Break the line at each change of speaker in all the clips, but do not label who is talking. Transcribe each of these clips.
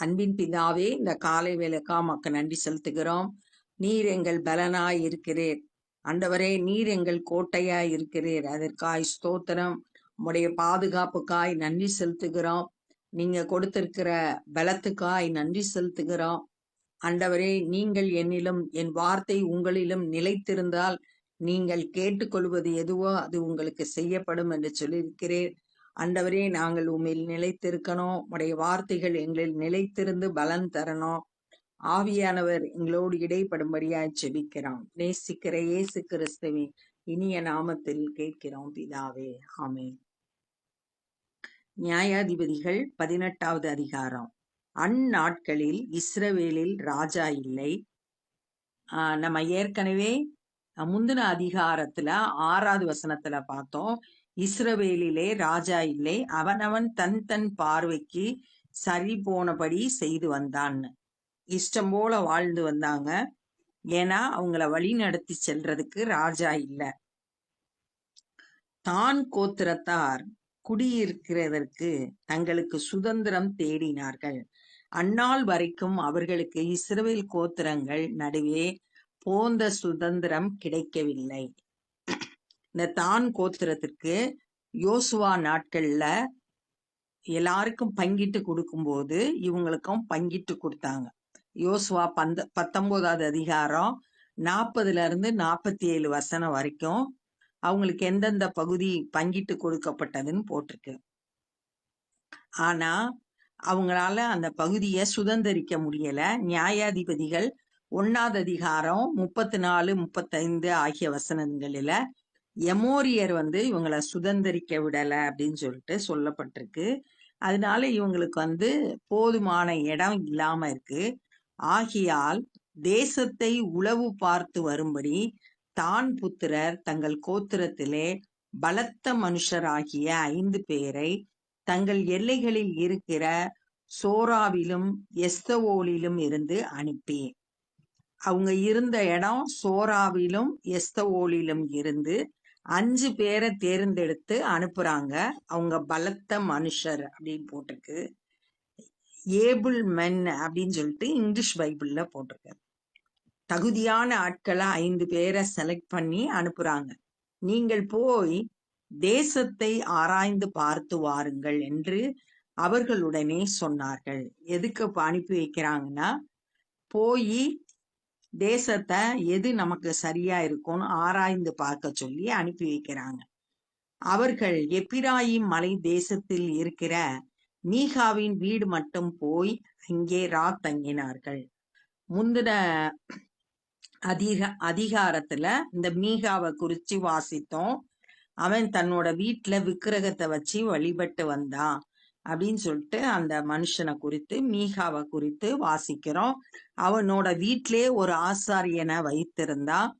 அன்பின் பிதாவே, இந்த காலை வேலைக்கா உமக்கு நன்றி செலுத்துகிறோம். நீர் எங்கள் பலனாய் இருக்கிறீர். ஆண்டவரே, நீர் எங்கள் கோட்டையாய் இருக்கிறீர். அதற்காய் ஸ்தோத்திரம். உம்முடைய பாதுகாப்புக்காய் நன்றி செலுத்துகிறோம். நீங்க கொடுத்திருக்கிற பலத்துக்காய் நன்றி செலுத்துகிறோம். ஆண்டவரே, நீங்கள் என்னிலும் என் வார்த்தை உங்களிலும் நிலைத்திருந்தால் நீங்கள் கேட்டுக்கொள்வது எதுவோ அது உங்களுக்கு செய்யப்படும் என்று சொல்லியிருக்கிறீர். ஆண்டவரே, நாங்கள் உம்மில் நிலைத்திருக்கணும். உடைய வார்த்தைகள் எங்களில் நிலைத்திருந்து பலன் தரணும். ஆவியானவர் எங்களோடு இடைப்படும்படியாய் செபிக்கிறோம். நேசிக்கிற இயேசு கிறிஸ்துவின் இனிய நாமத்தில் கேட்கிறோம் பிதாவே, ஆமென். நியாயாதிபதிகள் 18வது அதிகாரம். அந்நாட்களில் இஸ்ரவேலில் ராஜா இல்லை. நம்ம ஏற்கனவே முந்தின அதிகாரத்துல 6வது வசனத்துல பார்த்தோம். இஸ்ரவேலிலே ராஜா இல்லை, அவனவன் தன் தன் பார்வைக்கு சரி போனபடி செய்து வந்தான்னு. இஷ்டம் போல வாழ்ந்து வந்தாங்க. ஏன்னா அவங்கள வழி நடத்தி செல்றதுக்கு ராஜா இல்ல. தான் கோத்திரத்தார் குடியிருக்கிறதற்கு தங்களுக்கு சுதந்திரம் தேடினார்கள். அந்நாள் வரைக்கும் அவர்களுக்கு இஸ்ரவேல் கோத்திரங்கள் நடுவே போந்த சுதந்திரம் கிடைக்கவில்லை. இந்த தான் கோத்திரத்திற்கு யோசுவா நாட்கள்ல எல்லாருக்கும் பங்கிட்டு கொடுக்கும்போது இவங்களுக்கும் பங்கிட்டு கொடுத்தாங்க. யோசுவா 19வது அதிகாரம் 40ல இருந்து 47 வசனம் வரைக்கும் அவங்களுக்கு எந்தெந்த பகுதி பங்கிட்டு கொடுக்கப்பட்டதுன்னு போட்டிருக்கு. ஆனா அவங்களால அந்த பகுதியை சுதந்திரிக்க முடியல. நியாயாதிபதிகள் 1வது அதிகாரம் 34, 35 ஆகிய வசனங்களில எமோரியர் இவங்களை சுதந்திரிக்க விடல அப்படின்னு சொல்லிட்டு சொல்லப்பட்டிருக்கு. அதனால இவங்களுக்கு போதுமான இடம் இல்லாம இருக்கு. ஆகையால் தேசத்தை உளவு பார்த்து வரும்படி தான் புத்திரர் தங்கள் கோத்திரத்திலே பலத்த மனுஷராகிய 5 பேரை தங்கள் எல்லைகளில் இருக்கிற சோராவிலும் எஸ்தவோலிலும் இருந்து அனுப்பி, அவங்க இருந்த இடம் சோராவிலும் எஸ்தவோலிலும் இருந்து 5 பேரை தேர்ந்தெடுத்து அனுப்புறாங்க. அவங்க பலத்த மனுஷர் அப்படின்னு போட்டிருக்கு. ஏபிள் மென் அப்படின்னு சொல்லிட்டு இங்கிலீஷ் பைபிள்ல போட்டிருக்கு. தகுதியான ஆட்களை 5 பேரை செலக்ட் பண்ணி அனுப்புறாங்க. நீங்கள் போய் தேசத்தை ஆராய்ந்து பார்த்து வாருங்கள் என்று அவர்களுடனே சொன்னார்கள். எதுக்கு அனுப்பி வைக்கிறாங்கன்னா, போய் தேசத்தை எது நமக்கு சரியா இருக்கும்னு ஆராய்ந்து பார்க்க சொல்லி அனுப்பி வைக்கிறாங்க. அவர்கள் எப்பிராயிம் மலை தேசத்தில் இருக்கிற மீகாவின் வீடு மட்டும் போய் அங்கே தங்கினார்கள். முந்தின அதிகாரத்துல இந்த மீகாவை குறிச்சு வாசித்தோம். அவன் தன்னோட வீட்டுல விக்கிரகத்தை வச்சு வழிபட்டு வந்தான் அப்படின்னு சொல்லிட்டு அந்த மனுஷனை குறித்து, மீகாவை குறித்து வாசிக்கிறோம். அவனோட வீட்டிலே ஒரு ஆசாரியனை வைத்திருந்தான்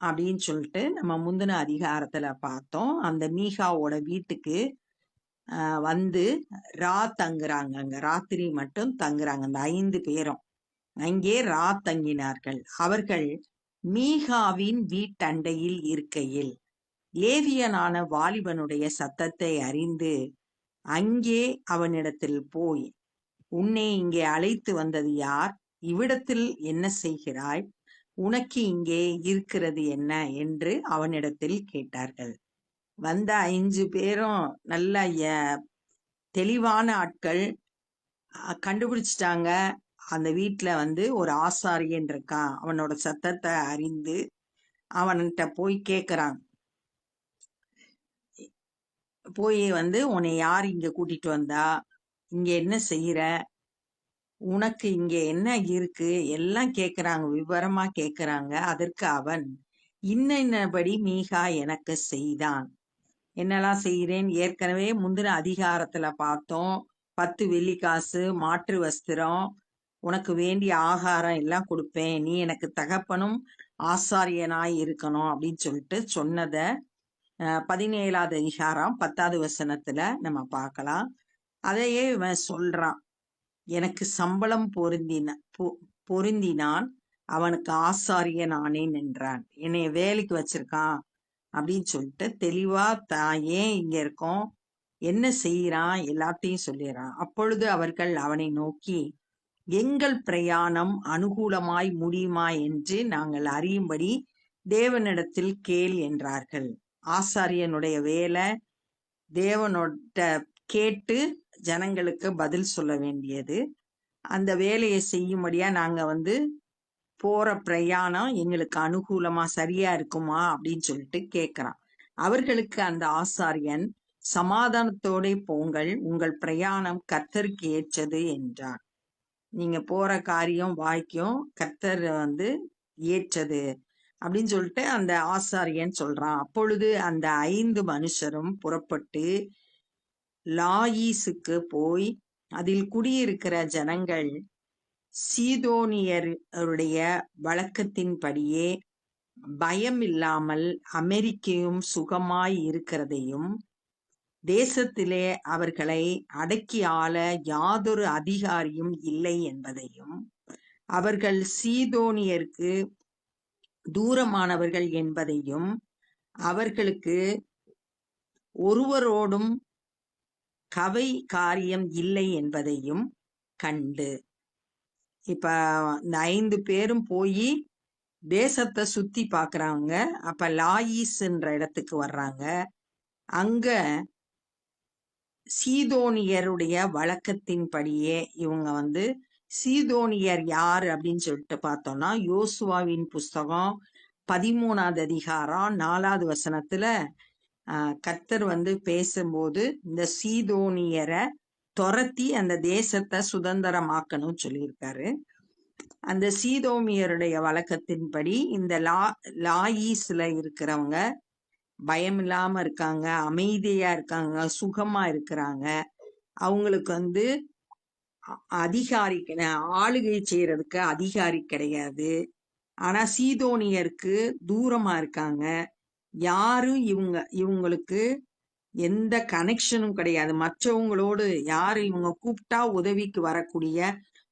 அப்படின்னு சொல்லிட்டு நம்ம முந்தின அதிகாரத்துல பார்த்தோம். அந்த மீகாவோட வீட்டுக்கு தங்குறாங்க. அங்க ராத்திரி மட்டும் தங்குறாங்க. அந்த 5 பேரும் அங்கே தங்கினார்கள். அவர்கள் மீகாவின் வீட்டண்டையில் இருக்கையில் லேவியனான வாலிபனுடைய சத்தத்தை அறிந்து அங்கே அவனிடத்தில் போய், உன்னை இங்கே அழைத்து வந்தது யார்? இவ்விடத்தில் என்ன செய்கிறாய்? உனக்கு இங்கே இருக்கிறது என்ன என்று அவனிடத்தில் கேட்டார்கள். வந்த 5 பேரும் நல்ல தெளிவான ஆட்கள். கண்டுபிடிச்சிட்டாங்க. அந்த வீட்டுல ஒரு ஆசாரியன் இருக்கான். அவனோட சத்தத்தை அறிந்து அவன்கிட்ட போய் கேக்குறான். போய் உன்னை யார் இங்க கூட்டிட்டு வந்தா? இங்க என்ன செய்யற? உனக்கு இங்க என்ன இருக்கு? எல்லாம் கேக்குறாங்க, விவரமா கேக்குறாங்க. அதற்கு அவன், இன்னபடி மீகா எனக்கு செய்தான். என்னெல்லாம் செய்கிறேன்? ஏற்கனவே முந்தின அதிகாரத்துல பார்த்தோம். 10 வெள்ளிக்காசு, மாற்று வஸ்திரம், உனக்கு வேண்டிய ஆகாரம் எல்லாம் கொடுப்பேன், நீ எனக்கு தகப்பனும் ஆசாரியனாய் இருக்கணும் அப்படின்னு சொல்லிட்டு சொன்னத 17வது அதிகாரம் 10வது வசனத்துல நம்ம பார்க்கலாம். அதையே இவன் சொல்றான், எனக்கு சம்பளம் பொருந்தினான், அவனுக்கு ஆசாரியன் ஆனேன் என்றான். என்னைய வேலைக்கு வச்சிருக்கான் அப்படின்னு சொல்லிட்டு தெளிவா ஏன் இங்க இருக்கோம், என்ன செய்யறான் எல்லாத்தையும் சொல்லிடுறான். அப்பொழுது அவர்கள் அவனை நோக்கி, எங்கள் பிரயாணம் அனுகூலமாய் முடியுமா என்று நாங்கள் அறியும்படி தேவனிடத்தில் கேள் என்றார்கள். ஆசாரியனுடைய வேலை தேவனோட கேட்டு ஜனங்களுக்கு பதில் சொல்ல வேண்டியது. அந்த வேலையை செய்யும்படியா நாங்க போற பிரயாணம் எங்களுக்கு அனுகூலமா சரியா இருக்குமா அப்படின்னு சொல்லிட்டு கேட்கிறான். அவர்களுக்கு அந்த ஆசாரியன், சமாதானத்தோட போங்கள், உங்கள் பிரயாணம் கர்த்தருக்கு ஏற்றது என்றார். நீங்க போற காரியம் வாய்க்கும், கர்த்தர் ஏற்றது அப்படின்னு சொல்லிட்டு அந்த ஆசாரியன் சொல்றான். அப்பொழுது அந்த 5 மனுஷரும் புறப்பட்டு லாயீசுக்கு போய் அதில் குடியிருக்கிற ஜனங்கள் சீதோனியருடைய வழக்கத்தின்படியே பயம் இல்லாமல் அமெரிக்கையும் சுகமாய் இருக்கிறதையும், தேசத்திலே அவர்களை அடக்கி ஆள யாதொரு அதிகாரியும் இல்லை என்பதையும், அவர்கள் சீதோனியருக்கு தூரமானவர்கள் என்பதையும், அவர்களுக்கு ஒருவரோடும் கவை காரியம் இல்லை என்பதையும் கண்டு. இப்ப இந்த 5 பேரும் போய் தேசத்தை சுத்தி பாக்குறாங்க. அப்ப லாயீஸ்ன்ற இடத்துக்கு வர்றாங்க. அங்க சீதோனியருடைய வழக்கத்தின்படியே இவங்க சீதோனியர் யார் அப்படின்னு சொல்லிட்டு பார்த்தோம்னா, யோசுவாவின் புஸ்தகம் 13வது அதிகாரம் 4வது வசனத்துல கர்த்தர் பேசும்போது இந்த சீதோனியரை துரத்தி அந்த தேசத்தை சுதந்திரமாக்கணும்னு சொல்லியிருக்காரு. அந்த சீதோமியருடைய வழக்கத்தின்படி இந்த லாயீஸ்ல இருக்கிறவங்க பயம் இல்லாம இருக்காங்க, அமைதியா இருக்காங்க, சுகமா இருக்கிறாங்க. அவங்களுக்கு அதிகாரி ஆளுகை செய்யறதுக்கு அதிகாரி கிடையாது. ஆனா சீதோனியருக்கு தூரமா இருக்காங்க. யாரும் இவங்களுக்கு எந்த கனெக்ஷனும் கிடையாது. மற்றவங்களோடு யாரும் இவங்க கூப்பிட்டா உதவிக்கு வரக்கூடிய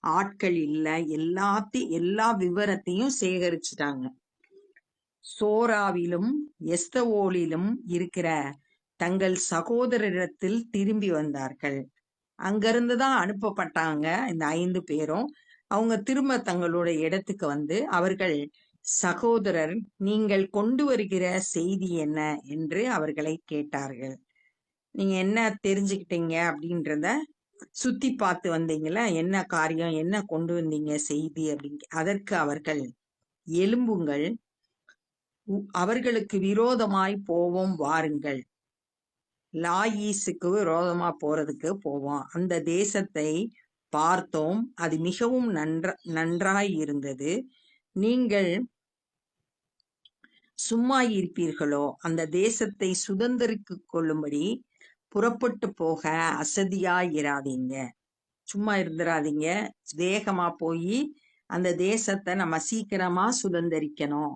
ஆட்கள் இல்ல. எல்லா விவரத்தையும் சேகரிச்சுட்டாங்க. சோராவிலும் எஸ்தவோலிலும் இருக்கிற தங்கள் சகோதரரிடத்தில் திரும்பி வந்தார்கள். அங்கிருந்துதான் அனுப்பப்பட்டாங்க இந்த 5 பேரும். அவங்க திரும்ப தங்களுடைய இடத்துக்கு அவர்கள், சகோதரர், நீங்கள் கொண்டு வருகிற செய்தி என்ன என்று அவர்களை கேட்டார்கள். நீங்க என்ன தெரிஞ்சுக்கிட்டீங்க அப்படின்றத சுத்தி பார்த்து வந்தீங்களா, என்ன காரியம், என்ன கொண்டு வந்தீங்க செய்தி அப்படின்னு. அதற்கு அவர்கள், எலும்புங்கள், அவர்களுக்கு விரோதமாய் போவோம், வாருங்கள், லாயீசுக்கு விரோதமா போறதுக்கு போவோம். அந்த தேசத்தை பார்த்தோம், அது மிகவும் நன்றாய் இருந்தது. நீங்கள் சும்மா இருப்பீர்களோ? அந்த தேசத்தை சுதந்திரித்து கொள்ளும்படி புறப்பட்டு போக அசதியாயிராதீங்க. சும்மா இருந்துராதீங்க. வேகமா போய் அந்த தேசத்தை நம்ம சீக்கிரமா சுதந்திரிக்கணும்.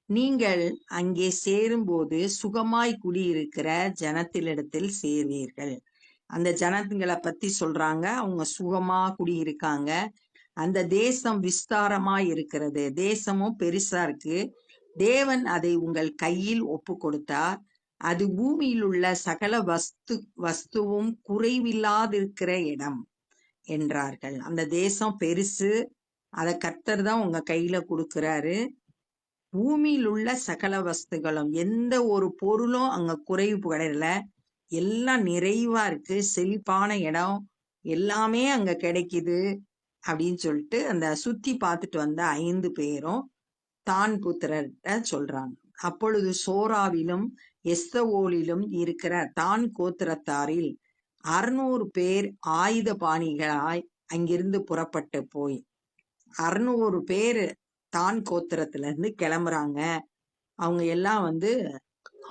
நீங்கள் அங்கே சேரும்போது சுகமாய் குடியிருக்கிற ஜனத்திலிடத்தில் சேர்வீர்கள். அந்த ஜனங்களை பத்தி சொல்றாங்க. அவங்க சுகமா குடியிருக்காங்க. அந்த தேசம் விஸ்தாரமா இருக்கிறது. தேசமும் பெருசா இருக்கு. தேவன் அதை உங்கள் கையில் ஒப்பு கொடுத்தார். அது பூமியில் உள்ள சகல வஸ்துவும் குறைவில்லாதிருக்கிற இடம் என்றார்கள். அந்த தேசம் பெருசு. அதை கர்த்தர் தான் உங்க கையில கொடுக்கிறாரு. பூமியில் உள்ள சகல வஸ்துகளும், எந்த ஒரு பொருளும் அங்க குறைவு கிடையல. எல்லாம் நிறைவா இருக்கு. செழிப்பான இடம். எல்லாமே அங்க கிடைக்குது அப்படின்னு சொல்லிட்டு அந்த சுத்தி பார்த்துட்டு வந்த 5 பேரும் தான் புத்திரர்கிட்ட சொல்றாங்க. அப்பொழுது சோராவிலும் எஸ்தவோலிலும் இருக்கிற தான் கோத்திரத்தாரில் 600 பேர் ஆயுத பாணிகளாய் அங்கிருந்து புறப்பட்டு போய், 600 பேர் தான் கோத்திரத்துல இருந்து கிளம்புறாங்க. அவங்க எல்லாம்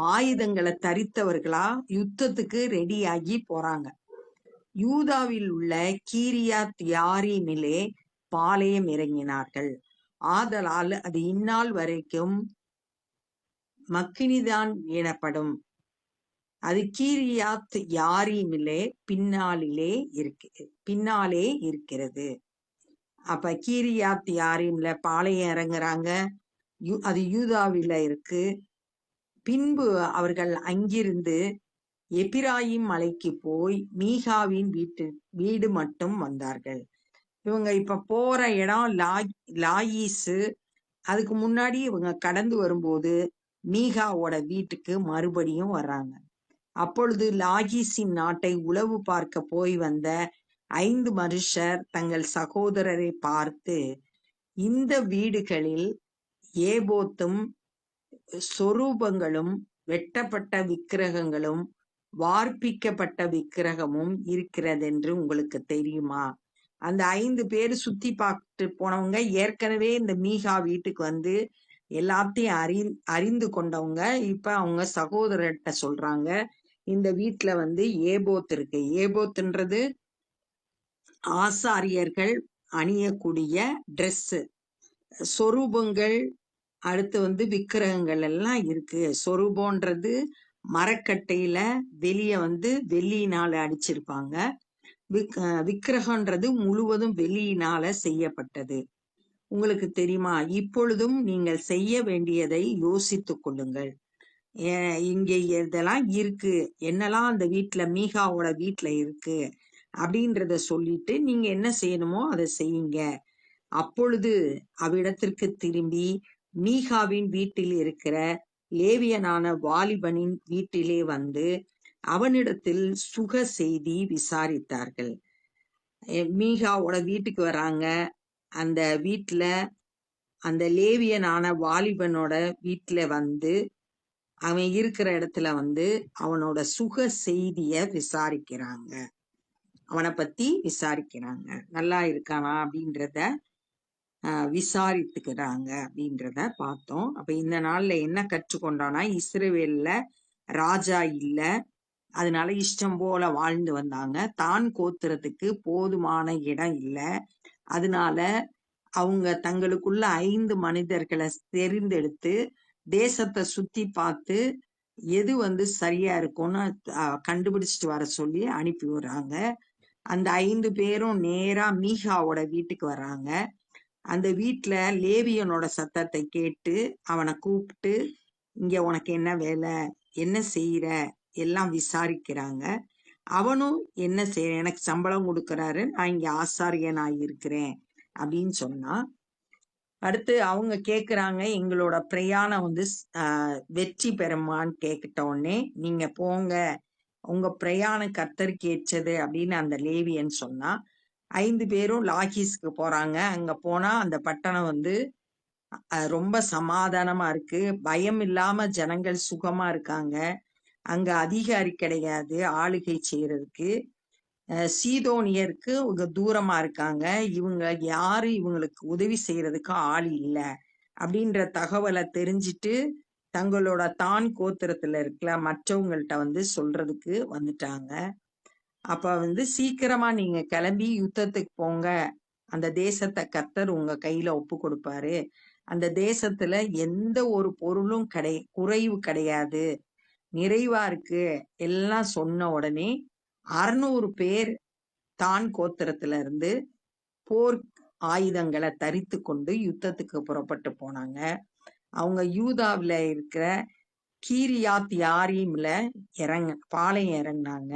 ஆயுதங்களை தரித்தவர்களா யுத்தத்துக்கு ரெடி ஆகி போறாங்க. யூதாவில் உள்ள கீரியாத் யாரீமிலே பாளையம் இறங்கினார்கள். ஆதலால் அது இந்நாள் வரைக்கும் மக்கினிதான் எனப்படும். அது கீரியாத் யாரீமிலே பின்னாலே இருக்கிறது. அப்ப கீரியாத் யாரீம்ல பாளையம் இறங்குறாங்க. அது யூதாவில இருக்கு. பின்பு அவர்கள் அங்கிருந்து எப்பிராயிம் மலைக்கு போய் மீகாவின் வீடு மட்டும் வந்தார்கள். இவங்க இப்ப போற இடம் லாயீசு. அதுக்கு முன்னாடி இவங்க கடந்து வரும்போது மீகாவோட வீட்டுக்கு மறுபடியும் வர்றாங்க. அப்பொழுது லாகீசின் நாட்டை உளவு பார்க்க போய் வந்த 5 மனுஷர் தங்கள் சகோதரரை பார்த்து, இந்த வீடுகளில் ஏபோத்தும் சொரூபங்களும் வெட்டப்பட்ட விக்கிரகங்களும் வார்ப்பிக்கப்பட்ட விக்கிரகமும் இருக்கிறதென்று உங்களுக்கு தெரியுமா? அந்த 5 பேர் சுத்தி பார்த்துட்டு போனவங்க ஏற்கனவே இந்த மீகா வீட்டுக்கு வந்து எல்லாத்தையும் அறிந்து கொண்டவங்க. இப்ப அவங்க சகோதரர்கிட்ட சொல்றாங்க, இந்த வீட்டுல வந்து ஏபோத் இருக்கு. ஏபோத்ன்றது ஆசாரியர்கள் அணியக்கூடிய ட்ரெஸ். சொரூபங்கள், அடுத்து வந்து விக்கிரகங்கள் எல்லாம் இருக்கு. சொரூபம்ன்றது மரக்கட்டையில வெளிய வந்து வெள்ளியினால அடிச்சிருப்பாங்க. விக்கிரகம்ன்றது முழுவதும் வெள்ளியினால செய்யப்பட்டது. உங்களுக்கு தெரியுமா? இப்பொழுதும் நீங்கள் செய்ய வேண்டியதை யோசித்துக் கொள்ளுங்கள். இங்க இதெல்லாம் இருக்கு, என்னெல்லாம் அந்த வீட்டுல மீகாவோட வீட்டுல இருக்கு அப்படின்றத சொல்லிட்டு நீங்க என்ன செய்யணுமோ அதை செய்யுங்க. அப்பொழுது அவ்விடத்திற்கு திரும்பி மீகாவின் வீட்டில் இருக்கிற லேவியனான வாலிபனின் வீட்டிலே வந்து அவனிடத்தில் சுக செய்தி விசாரித்தார்கள். மீகாவோட வீட்டுக்கு வராங்க. அந்த வீட்டுல அந்த லேவியனான வாலிபனோட வீட்டுல வந்து அவன் இருக்கிற இடத்துல வந்து அவனோட சுக செய்திய விசாரிக்கிறாங்க. அவனை பத்தி விசாரிக்கிறாங்க. நல்லா இருக்கானா அப்படின்றத விசாரித்துக்கிறாங்க அப்படின்றத பார்த்தோம். அப்ப இந்த நாள்ல என்ன கற்றுக்கொண்டோம்னா, இஸ்ரவேல்ல ராஜா இல்ல, அதனால இஷ்டம் போல வாழ்ந்து வந்தாங்க. தான் கோத்திரத்துக்கு போதுமான இடம் இல்ல, அதனால அவங்க தங்களுக்குள்ள 5 மனிதர்களை தெரிந்தெடுத்து தேசத்தை சுத்தி பார்த்து எது வந்து சரியா இருக்கும்னு கண்டுபிடிச்சிட்டு வர சொல்லி அனுப்பி விடுறாங்க. அந்த 5 பேரும் நேரா மீகாவோட வீட்டுக்கு வர்றாங்க. அந்த வீட்டுல லேவியனோட சத்தத்தை கேட்டு அவனை கூப்பிட்டு, இங்க உனக்கு என்ன வேலை, என்ன செய்யற எல்லாம் விசாரிக்கிறாங்க. அவனும் என்ன செய்ய, எனக்கு சம்பளம் கொடுக்கறாரு, நான் இங்க ஆசாரியனா இருக்கிறேன் அப்படின்னு சொன்னா. அடுத்து அவங்க கேக்குறாங்க, எங்களோட பிரயாணம் வந்து வெற்றி பெறுமான்னு கேக்கிட்ட உடனே, நீங்க போங்க, உங்க பிரயாணம் கர்த்தருக்கு ஏற்றது அப்படின்னு அந்த லேவியன் சொன்னா. 5 பேரும் லாகீஸ்க்கு போறாங்க. அங்க போனா அந்த பட்டணம் வந்து ரொம்ப சமாதானமா இருக்கு, பயம் இல்லாம ஜனங்கள் சுகமா இருக்காங்க. அங்க அதிகாரி கிடையாது ஆளுகை செய்யறதுக்கு. சீதோனியருக்கு இவங்க தூரமா இருக்காங்க, இவங்க யாரு இவங்களுக்கு உதவி செய்யறதுக்கு ஆள் இல்ல அப்படின்ற தகவலை தெரிஞ்சிட்டு தங்களோட தான் கோத்திரத்துல இருக்கிற மற்றவங்கள்ட்ட வந்து சொல்றதுக்கு வந்துட்டாங்க. அப்ப வந்து சீக்கிரமா நீங்க கிளம்பி யுத்தத்துக்கு போங்க, அந்த தேசத்தை கர்த்தர் உங்க கையில ஒப்பு கொடுப்பாரு, அந்த தேசத்துல எந்த ஒரு பொருளும் குறைவு கிடையாது, நிறைவா இருக்கு எல்லாம் சொன்ன உடனே 600 பேர் தான் கோத்திரத்துல இருந்து போர் ஆயுதங்களை தரித்து கொண்டு யுத்தத்துக்கு புறப்பட்டு போனாங்க. அவங்க யூதாவில இருக்கிற கீரியாத் யாரீம்ல பாளையம் இறங்கினாங்க.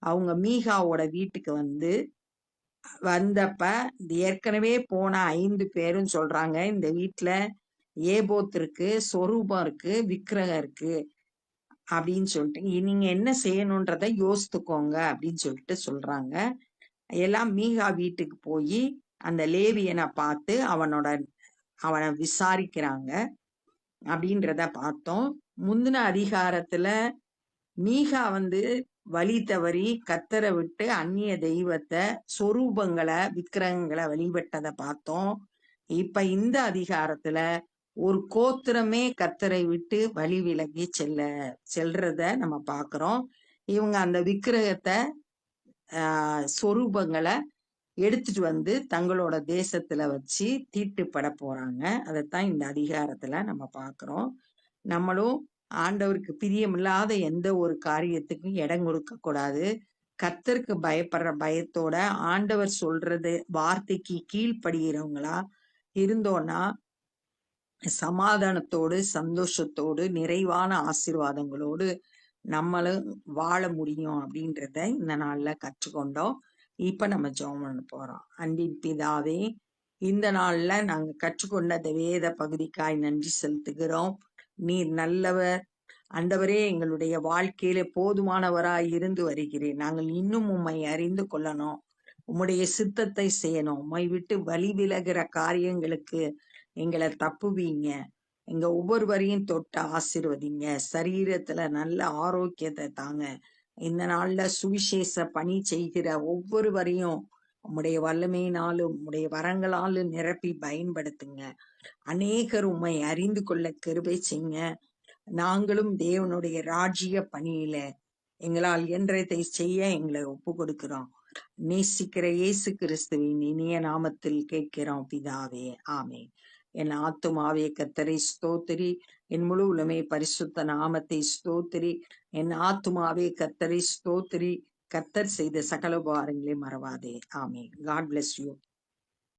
அவங்க மீகாவோட வீட்டுக்கு வந்தப்ப ஏற்கனவே போன 5 பேரும் சொல்றாங்க, இந்த வீட்டுல ஏபோத் இருக்கு, சொரூபம் இருக்கு, விக்கிரகம் இருக்கு அப்படின்னு சொல்லிட்டு நீங்க என்ன செய்யணும்ன்றத யோசித்துக்கோங்க அப்படின்னு சொல்லிட்டு சொல்றாங்க. எல்லாம் மீகா வீட்டுக்கு போய் அந்த லேவியனை பார்த்து அவனை விசாரிக்கிறாங்க அப்படின்றத பார்த்தோம். முந்தின அதிகாரத்துல மீகா வழி தவறி கர்த்தரை விட்டு அந்நிய தெய்வத்தை, சொரூபங்களை, விக்கிரகங்களை வழிபட்டதை பார்த்தோம். இப்ப இந்த அதிகாரத்துல ஒரு கோத்திரமே கர்த்தரை விட்டு வழி விலகி செல்றத நம்ம பார்க்கிறோம். இவங்க அந்த விக்கிரகத்தை, சொரூபங்களை எடுத்துட்டு வந்து தங்களோட தேசத்துல வச்சு தீட்டுப்பட போறாங்க. அதைத்தான் இந்த அதிகாரத்துல நம்ம பார்க்கிறோம். நம்மளும் ஆண்டவருக்கு பிரியமில்லாத எந்த ஒரு காரியத்துக்கும் இடம் கொடுக்க கூடாது. கர்த்தருக்கு பயப்படுற பயத்தோட ஆண்டவர் சொல்றது வார்த்தைக்கு கீழ்ப்படுகிறவங்களா இருந்தோன்னா சமாதானத்தோடு, சந்தோஷத்தோடு, நிறைவான ஆசீர்வாதங்களோடு நம்மளும் வாழ முடியும் அப்படின்றத இந்த நாள்ல கற்றுக்கொண்டோம். இப்ப நம்ம ஜெபம் பண்ண போறோம். அன்பின் பிதாவே, இந்த நாள்ல நாங்க கற்றுக்கொண்ட அந்த வேத பகுதிக்காய் நன்றி செலுத்துகிறோம். நீர் நல்லவர். ஆண்டவரே, எங்களுடைய வாழ்க்கையில போதுமானவராய் இருந்து வருகிறீர். நாங்கள் இன்னும் உம்மை அறிந்து கொள்ளணும். உம்முடைய சித்தத்தை செய்யணும். உம்மை விட்டு வழி விலகிற காரியங்களுக்கு எங்களை தப்புவீங்க. எங்க ஒவ்வொருவரையும் தொட்டு ஆசீர்வதிங்க. சரீரத்துல நல்ல ஆரோக்கியத்தை தாங்க. இந்த நாள்ல சுவிசேஷ பணி செய்கிற ஒவ்வொருவரையும் உம்முடைய வல்லமையினாலும் உம்முடைய வரங்களாலும் நிரப்பி பயன்படுத்துங்க. அநேகர் உம்மை அறிந்து கொள்ள கிருபை செய்யுங்க. நாங்களும் தேவனுடைய ராஜ்ய பணியில எங்களால் இயன்றதை செய்ய எங்களை ஒப்பு கொடுக்கிறோம். நேசிக்கிற இயேசு கிறிஸ்துவின் இனிய நாமத்தில் கேட்கிறோம் பிதாவே, ஆமென். என் ஆத்துமாவே கர்த்தரை ஸ்தோத்திரி, என் முழு உலமே பரிசுத்த நாமத்தை ஸ்தோத்திரி. என் ஆத்துமாவே கர்த்தரை ஸ்தோத்திரி, கர்த்தர் செய்த சகல உபகாரங்களை மறவாதே. ஆமென். God bless you.